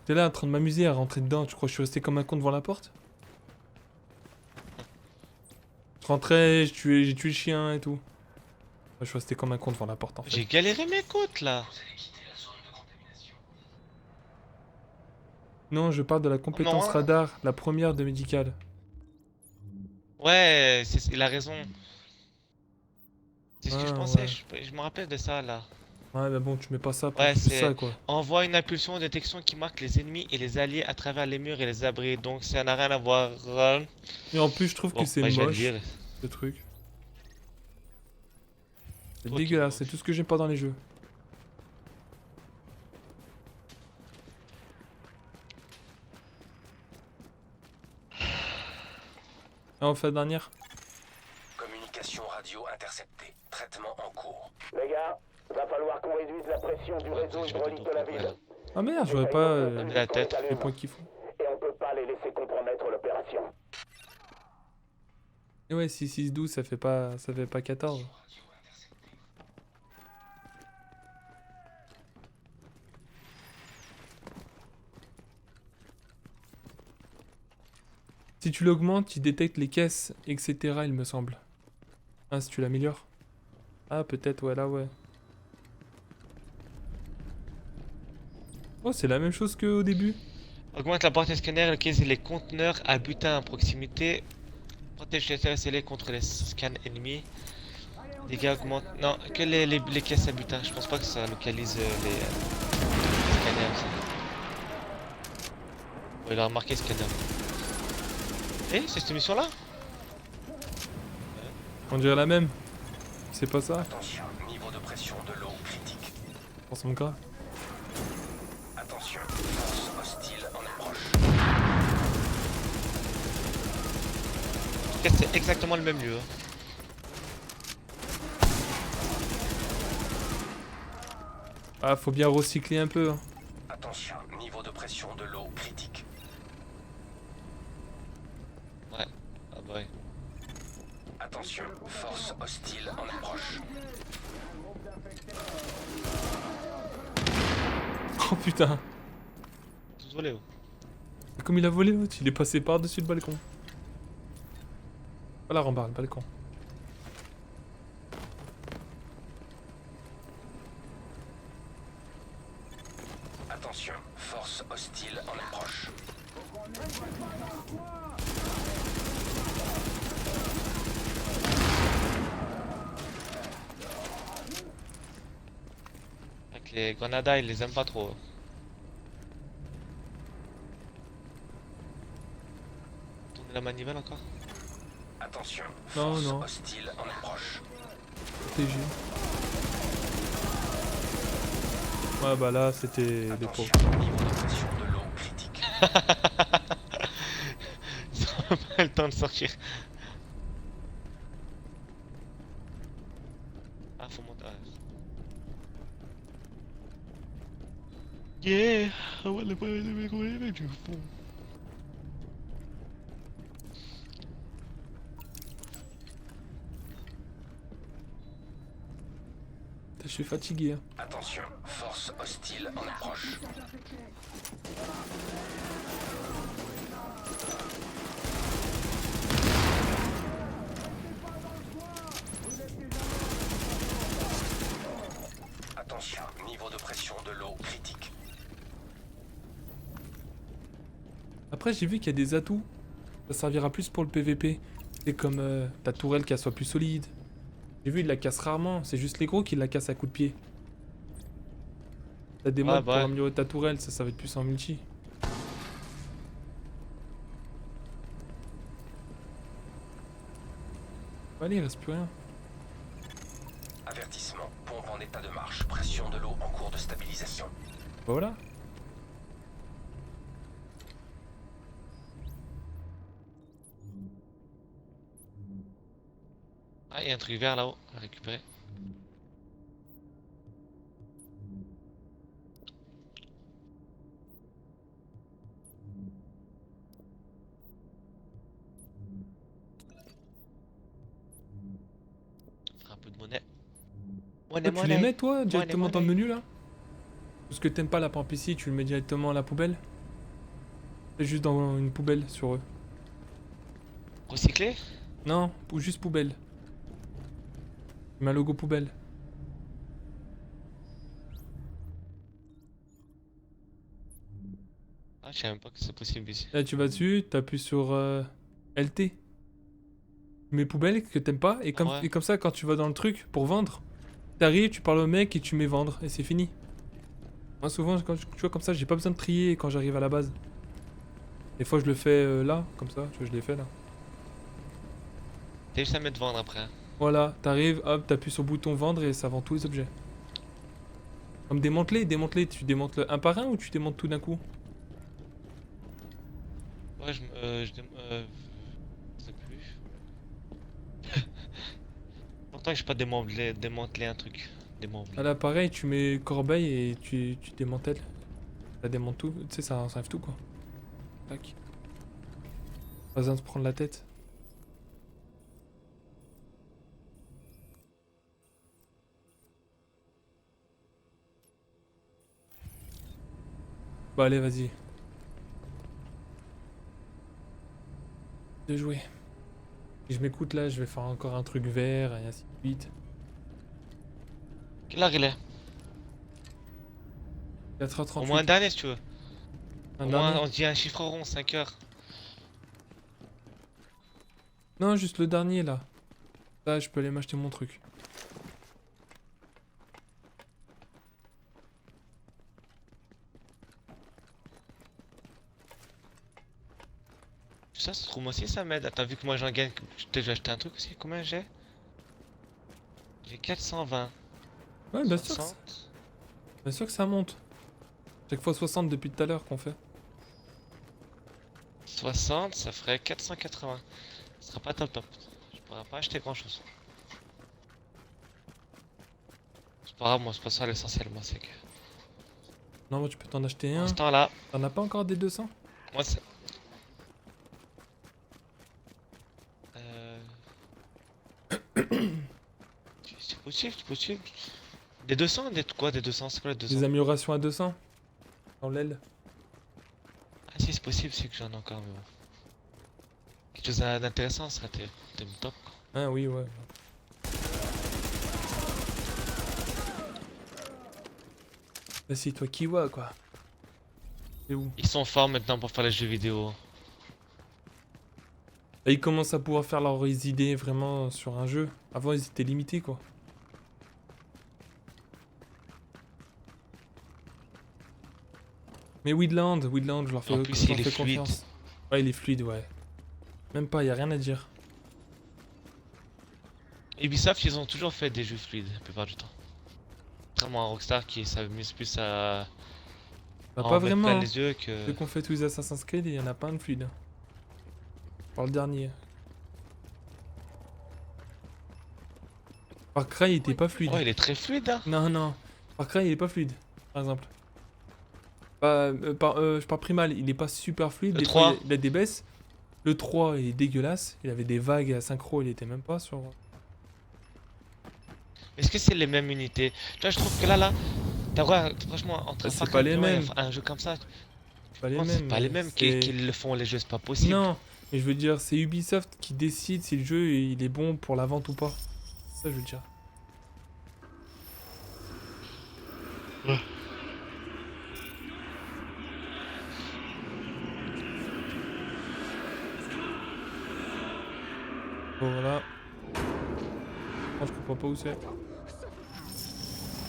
T'es là en train de m'amuser à rentrer dedans, tu crois que je suis resté comme un con devant la porte? Je rentrais, j'ai tué le chien et tout. Moi, je suis resté comme un con devant la porte en fait. J'ai galéré mes côtes là. Non, je parle de la compétence Non. radar, la première de médical. Ouais, il a raison. C'est ce que je Ah, pensais. ouais. Je me rappelle de ça là. Ouais, mais bon, tu mets pas ça pour Ouais, plus c'est- ça quoi. Envoie une impulsion de détection qui marque les ennemis et les alliés à travers les murs et les abris. Donc ça n'a rien à voir. Et en plus, je trouve Bon, que c'est bah, je vais le moche, dire. ce truc. C'est Toi qui dégueulasse, es c'est moche. tout ce que j'aime pas dans les jeux. Ah, on fait la dernière? Communication radio interceptée. Traitement en cours. Les gars, va falloir qu'on réduise la pression du réseau Je vais hydraulique de la ville. Ah merde, j'aurais pas La tête. les points qu'il faut. Et on peut pas les laisser compromettre l'opération. Et ouais, 6, 6, 12, ça fait pas 14. Si tu l'augmentes, il détecte les caisses, etc. il me semble. Ah, si tu l'améliores. Ah, peut-être, ouais, là, ouais. Oh, c'est la même chose qu'au début. Augmente la portée scanner, utilise les conteneurs à butin à proximité. Protège les scellés contre les scans ennemis. Dégâts augmentent. Non, que les caisses à butin. Je pense pas que ça localise les scanners. Ça. Ouais, il a remarqué scanner. Eh, c'est cette mission là? On dirait la même. C'est pas ça. Attention, niveau de pression de l'eau critique. Ça ressemble grave. Attention, force hostile en approche. En tout cas, c'est exactement le même lieu. Hein. Ah, faut bien recycler un peu. Hein. Attention, niveau de pression de l'eau critique. Ouais. Ah bah ouais. Attention, force hostile en approche. Oh putain. Tout volé. Oh. Comme il a volé l'autre, il est passé par-dessus le balcon. Voilà, rembarre le balcon. Attention, force hostile en approche. les Grenada, ils les aiment pas trop. Tourner la manivelle encore? Attention, Non, force non. hostile en approche. Protégé. Ouais, bah là, c'était des Attention, pauvres. niveau de pression de l'eau critique. Ils ont pas le temps de sortir. Ah, faut monter. Yeah, I wanna play the big way du fond. Je suis fatigué. Hein. Attention, force hostile en approche. Attention, niveau de pression de l'eau critique. Après, j'ai vu qu'il y a des atouts. Ça servira plus pour le PVP. C'est comme ta tourelle qu'elle soit plus solide. J'ai vu, il la casse rarement. C'est juste les gros qui la cassent à coups de pied. T'as des modes pour améliorer ta tourelle. Ça va être plus en multi. Allez, il reste plus rien. Avertissement, pompe en état de marche, pression de l'eau en cours de stabilisation. Bah voilà. Ah, il y a un truc vert là-haut à récupérer. Un peu de monnaie. Toi, tu les mets toi directement dans le menu là? Parce que t'aimes pas la pampissie, tu le mets directement à la poubelle? C'est juste dans une poubelle sur eux. Recycler? Non, ou juste poubelle. Tu mets un logo poubelle. Ah, je savais même pas que c'est possible ici. Là tu vas dessus, t'appuies sur LT. Tu mets poubelle que t'aimes pas et comme, Ouais. et comme ça quand tu vas dans le truc pour vendre, t'arrives, tu parles au mec et tu mets vendre et c'est fini. Moi souvent quand tu vois comme ça j'ai pas besoin de trier quand j'arrive à la base. Des fois je le fais là, comme ça, tu vois je l'ai fait là. T'as juste à mettre vendre après. Voilà, t'arrives, hop, t'appuies sur le bouton vendre et ça vend tous les objets. Comme démanteler, tu démantes un par un ou tu démontes tout d'un coup? Ouais, je sais plus. Pourtant, j'ai pas démantelé un truc. Démantelé. Ah là pareil, tu mets corbeille et tu démantèles. Ça démonte tout, tu sais ça enlève tout quoi. Tac. Pas besoin de se prendre la tête. Bah allez vas-y. De jouer. Si je m'écoute là, je vais faire encore un truc vert et ainsi de suite. Quelle heure il est? 4h38. Au moins un dernier si tu veux. Un Au moins, dernier. on se dit un chiffre rond, 5 heures. Non, juste le dernier là. Là, je peux aller m'acheter mon truc. Ça se trouve, moi aussi ça m'aide. Attends, vu que moi j'en gagne, peut-être j'ai acheté un truc aussi. Combien j'ai? J'ai 420. Ouais, Bien sûr que ça monte. Chaque fois 60 depuis tout à l'heure qu'on fait. 60, ça ferait 480. Ce sera pas top top. Je pourrais pas acheter grand chose. C'est pas grave, moi c'est pas ça l'essentiel, moi c'est que. Non, moi tu peux t'en acheter Pour un. l'instant là, T'en as pas encore des 200? moi c'est. C'est possible, c'est possible. Des 200, des quoi des 200? C'est quoi les 200? Des améliorations à 200? Dans l'aile. Ah si c'est possible, c'est que j'en ai encore, mais bon. Quelque chose d'intéressant serait top quoi. Ah oui, ouais. Bah c'est toi qui vois quoi. C'est où? Ils sont forts maintenant pour faire les jeux vidéo. Là, ils commencent à pouvoir faire leurs idées vraiment sur un jeu. Avant ils étaient limités quoi. Mais Weedland, je leur fais, En plus, je leur il est fais fluide. confiance. Ouais, il est fluide, ouais. Même pas, y a rien à dire. Ubisoft, ils ont toujours fait des jeux fluides la plupart du temps. Contrairement à Rockstar qui s'amuse plus à Bah, en pas mettre vraiment. plein Hein. les yeux que. Ceux qu'on fait tous les Assassin's Creed, il y en a pas un de fluide. Par le dernier. Far Cry, il était pas fluide. Oh, il est très fluide, hein. Non. Far Cry, il est pas fluide, par exemple. Je parle Primal, il est pas super fluide. Le Des fois, 3. il a des baisses. Le 3, il est dégueulasse. Il avait des vagues à synchro, il était même pas sur. Est-ce que c'est les mêmes unités? Tu vois, je trouve que là, t'as vrai, franchement, entre Bah, c'est Far pas Cry les et Primal, mêmes. un jeu comme ça, Pas les non, mêmes. c'est pas les mais mêmes c'est- qui le font les jeux, c'est pas possible. Non, mais je veux dire, c'est Ubisoft qui décide si le jeu il est bon pour la vente ou pas. C'est ça, je veux dire. Bon, voilà. Oh, je comprends pas où c'est.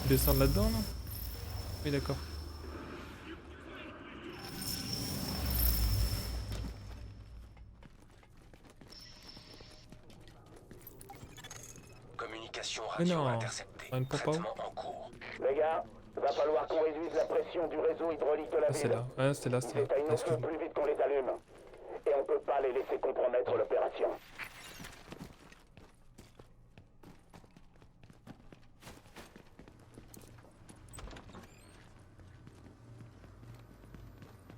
Descendre là-dedans, là? Oui, d'accord. Communication Mais radio non, interceptée. un pop-out. Traitement en cours. Les gars, va falloir qu'on réduise la pression du réseau hydraulique de la Ah, ville. c'est là. Ouais, c'était là, Ils c'était là. éteignent Ah, nos feux excuse-moi. plus vite qu'on les allume. Et on peut pas les laisser compromettre l'opération.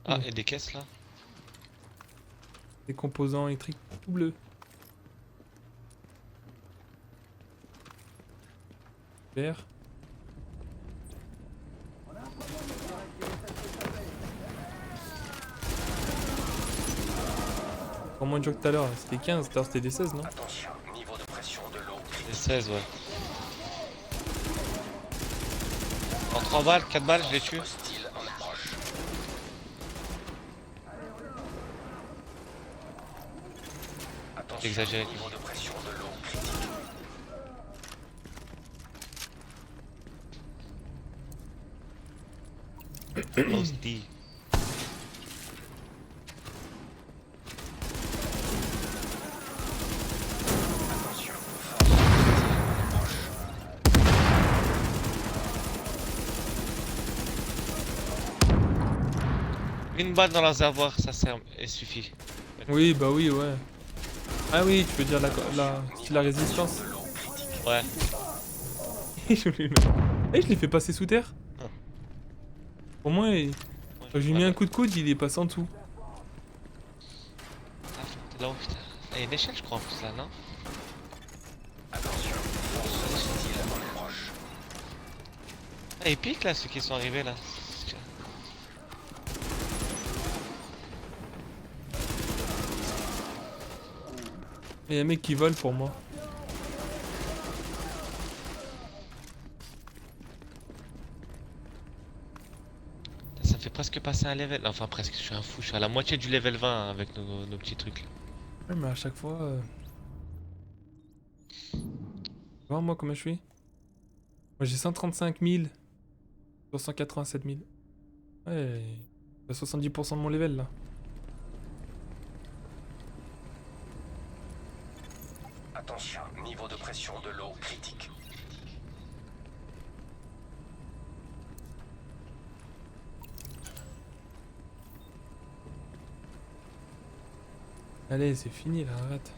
Ah, il y a des caisses là. Des composants électriques tout bleus. Vert. Encore moins de gens que tout à l'heure, c'était 15, tout à l'heure c'était des 16, non? Attention, niveau de pression de l'eau critique. Les 16, ouais. En 3 balles, 4 balles, je les tue. Hostile en approche. Attention, Exagéré. niveau de pression de l'eau critique. Hostie. Attention, force hostile en approche. Une balle dans le réservoir, ça sert et suffit. Oui, bah oui, ouais. Ah oui, tu veux dire la résistance. De l'eau critique. Ouais. Je voulais le mettre. Eh, je l'ai fait passer sous terre. Ah. Au moins, quand j'ai mis un coup de coude, il est passé en dessous. Ah, t'es là-haut, putain. Ah, il y a une échelle, je crois, en plus là, non? Attention, force hostile en approche. Ah, ils piquent là, ceux qui sont arrivés là. Il y a un mec qui vole pour moi. Ça me fait presque passer un level. Enfin, presque, je suis un fou. Je suis à la moitié du level 20 avec nos petits trucs là. Ouais, mais à chaque fois. Tu vois, moi, comment je suis? Moi, j'ai 135 000 sur 187 000. Ouais, il y a 70% de mon level là. Attention, niveau de pression de l'eau critique. Allez, c'est fini là, arrête.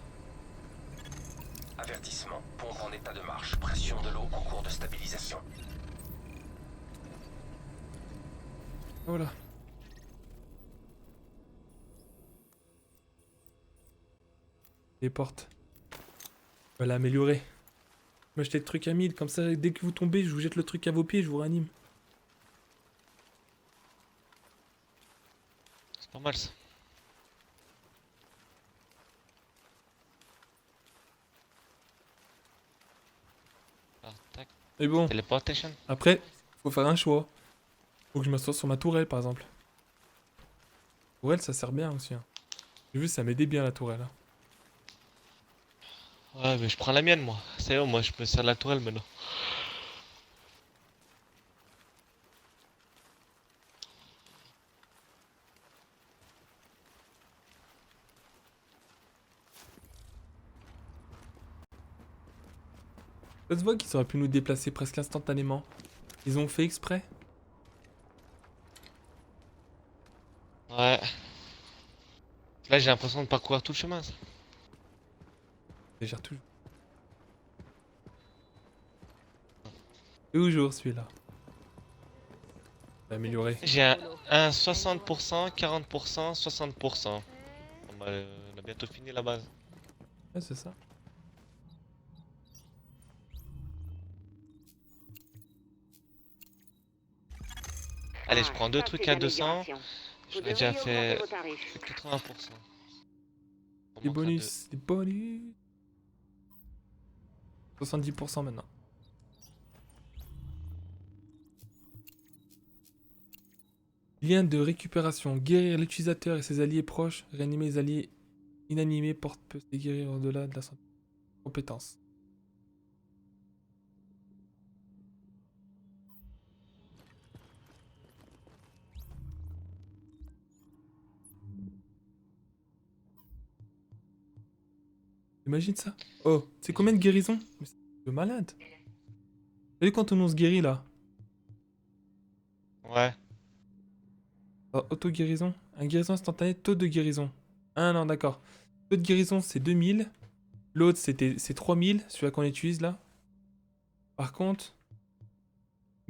Avertissement, pompe en état de marche. Pression de l'eau en cours de stabilisation. Voilà. Les portes. On va l'améliorer. Je vais acheter le truc à 1000, comme ça dès que vous tombez, je vous jette le truc à vos pieds, je vous réanime. C'est pas mal ça. Ah, tac. Et bon, Teleportation. après, faut faire un choix. Faut que je m'assoie sur ma tourelle par exemple. Tourelle, ça sert bien aussi. Hein. J'ai vu, ça m'aidait bien la tourelle. Hein. Ouais, mais je prends la mienne moi. C'est bon, moi je me sers de la tourelle maintenant. Ça se voit qu'ils auraient pu nous déplacer presque instantanément. Ils ont fait exprès. Ouais. Là, j'ai l'impression de parcourir tout le chemin. Ça. Ça gère toujours. Toujours celui-là. Amélioré. J'ai un 60%, 40%, 60%. Bon, bah, on a bientôt fini la base. Ouais, c'est ça. Allez, je prends deux trucs à 200. J'aurais déjà fait 80%. On Des manque à bonus, des bonus. 70% maintenant. Lien de récupération. Guérir l'utilisateur et ses alliés proches. Réanimer les alliés inanimés. Porte peut se guérir au-delà de la santé. Compétence. Imagine ça. Oh, c'est combien de guérisons? Mais c'est de malade. T'as vu quand on se guérit là? deux. Ouais. Auto-guérison. Un guérison instantané, taux de guérison. Ah non, d'accord. Taux de guérison, c'est 2000. L'autre, c'est 3000, celui-là qu'on utilise là. Par contre,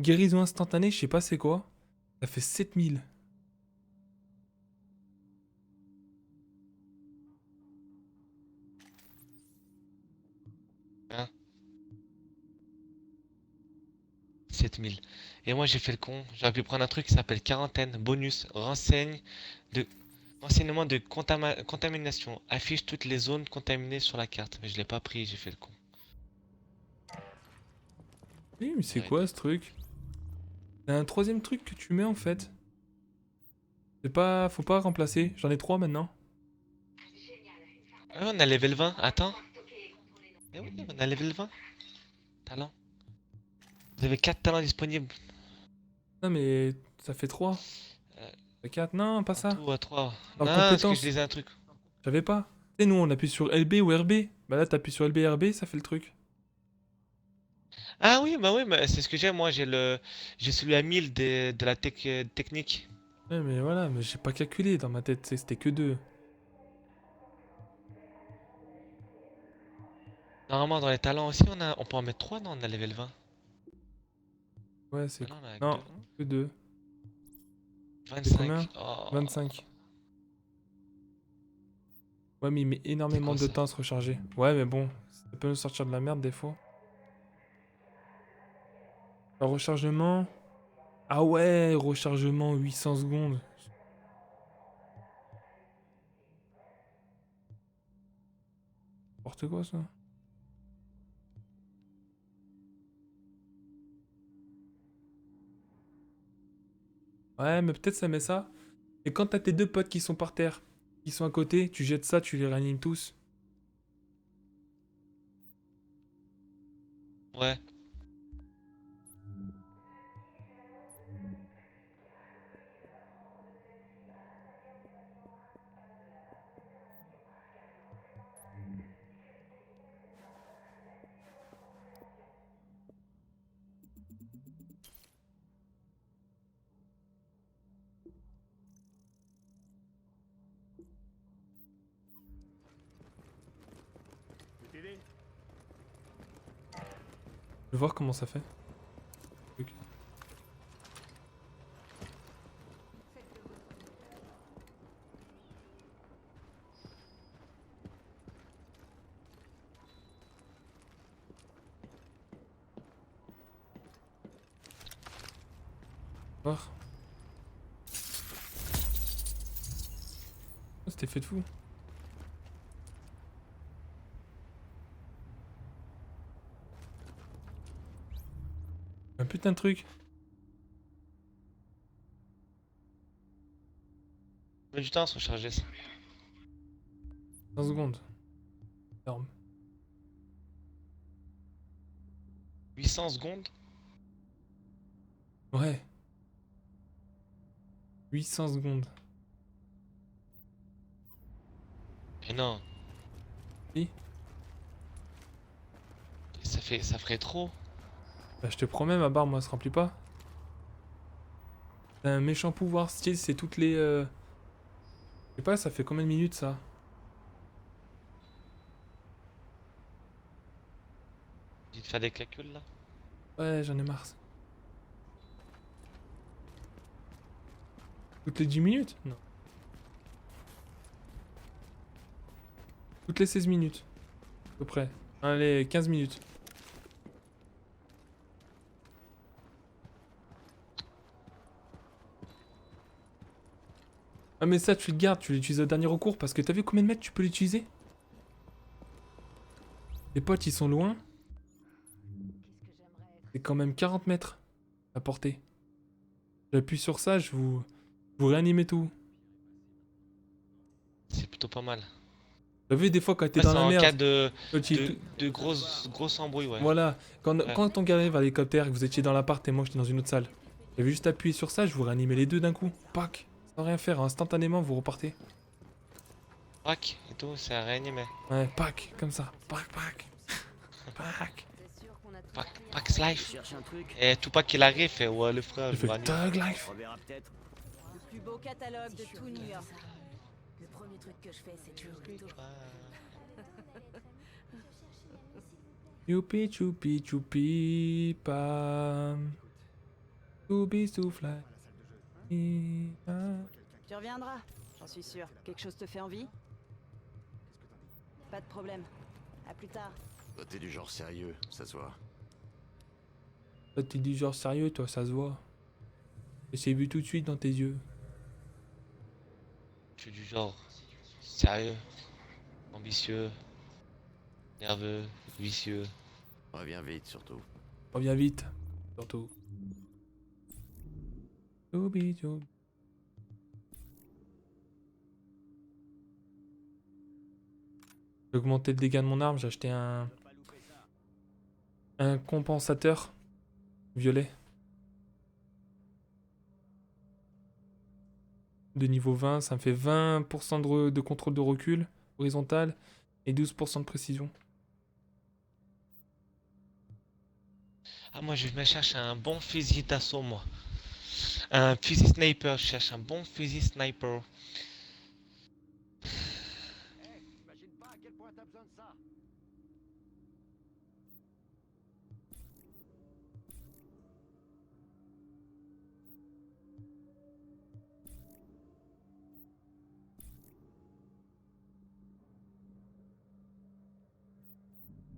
guérison instantanée, je sais pas c'est quoi. Ça fait 7000. Hein 7000. Et moi, j'ai fait le con. J'aurais pu prendre un truc qui s'appelle quarantaine. Bonus. Renseignement de contamination. Affiche toutes les zones contaminées sur la carte. Mais je l'ai pas pris, j'ai fait le con. Oui, mais c'est Ouais. quoi ce truc? C'est un troisième truc que tu mets en fait. C'est pas... Faut pas remplacer. J'en ai 3 maintenant. Ah, on a level 20. Attends. Eh oui, on a level 20. Talent. Vous avez 4 talents disponibles. Non mais ça fait 3. Euh, 4, non, pas ça. Tout à 3. Dans Non, parce que compétences. je disais un truc. J'avais pas. Tu sais, nous on appuie sur LB ou RB. Bah là t'appuies sur LB et RB, ça fait le truc. Ah oui, bah c'est ce que j'ai. Moi, j'ai celui à 1000 de la technique. Ouais mais voilà, mais j'ai pas calculé dans ma tête, c'était que 2. Normalement, dans les talents aussi, on peut en mettre 3, non? On a level 20. Ouais, c'est... Maintenant, on a Non, que 2. C'est 25. combien? Oh. 25. Ouais, mais il met énormément quoi, de ça temps à se recharger. Ouais, mais bon, ça peut nous sortir de la merde des fois. Le rechargement... Ah ouais, rechargement 800 secondes. N'importe quoi ça. Ouais, mais peut-être ça met ça. Et quand t'as tes deux potes qui sont par terre, qui sont à côté, tu jettes ça, tu les réanimes tous. Ouais. Je vais voir comment ça fait. Ok. Voir. Oh, c'était fait de fou. Un putain de truc. Ça met du temps à se recharger ça. 15 secondes. Énorme. 800 secondes? Ouais. 800 secondes. Mais non. Si. Ça ça ferait trop. Bah, je te promets, ma barre, moi, elle se remplit pas. T'as un méchant pouvoir style, c'est toutes les... Je sais pas, ça fait combien de minutes, ça? Dis de faire des calculs là. Ouais, j'en ai marre. Toutes les 10 minutes? Non. Toutes les 16 minutes. À peu près. Allez, 15 minutes. Ah mais ça tu le gardes, tu l'utilises au dernier recours parce que t'as vu combien de mètres tu peux l'utiliser? Les potes ils sont loin. C'est quand même 40 mètres à portée. J'appuie sur ça, vous réanimez tout. C'est plutôt pas mal. T'as vu des fois quand t'es Ouais, dans c'est la en merde. cas de, tu- de grosses embrouilles, ouais. Voilà, Ouais. quand on arrive à l'hélicoptère, que vous étiez dans l'appart et moi j'étais dans une autre salle. J'avais juste appuyé sur ça, je vous réanimais les deux d'un coup. Pac, sans rien faire, instantanément vous repartez. Pac et tout, ça a réanimé. Ouais, pac, comme ça. Pac, pac. Pac. Pac's life. Cherche un truc. Et tout pas qu'il arrive, fait ouais, le frère, J'ai je vous fait réanime. Tug Life. On verra peut-être. Le plus beau catalogue de tout New York. Le premier truc que je fais, c'est toujours le tour. Youpi choupi choupi pam. Choupi souffle. Tu reviendras, j'en suis sûr. Quelque chose te fait envie? Pas de problème. À plus tard. Toi, t'es du genre sérieux, ça se voit. Toi t'es du genre sérieux toi, ça se voit. Et c'est vu tout de suite dans tes yeux. Je suis du genre sérieux, ambitieux, nerveux, vicieux. Reviens vite, surtout. Reviens vite, surtout. Choupi choupi. J'ai augmenté le dégât de mon arme, j'ai acheté un compensateur violet de niveau 20, ça me fait 20% de contrôle de recul horizontal et 12% de précision. Ah, moi je me cherche un bon fusil d'assaut, moi. Un fusil sniper, je cherche un bon fusil sniper. T'imagines pas à quel point t'as besoin de ça.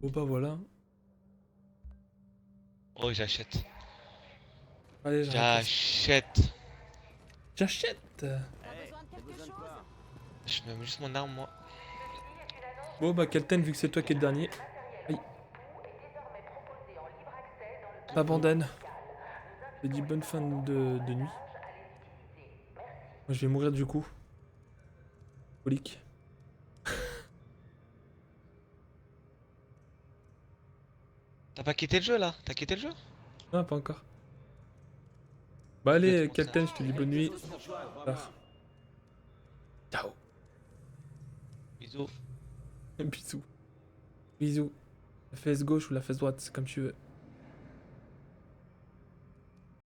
Bon bah voilà. Oh, j'achète. Allez, j'arrête. J'achète. J'achète. T'as besoin de quelque chose? Je mets juste mon arme, moi. Bon bah Kelten, vu que c'est toi qui es le dernier. Aïe. T'abandonnes. J'ai dit bonne fin de nuit. Moi je vais mourir du coup. Colique. T'as pas quitté le jeu là? T'as quitté le jeu? Non, pas encore. Bah allez, Peut-être pour ça. Kelten, je te dis bonne nuit. Tard. Ciao. Bisous. Bisous. Bisous. La fesse gauche ou la fesse droite, c'est comme tu veux.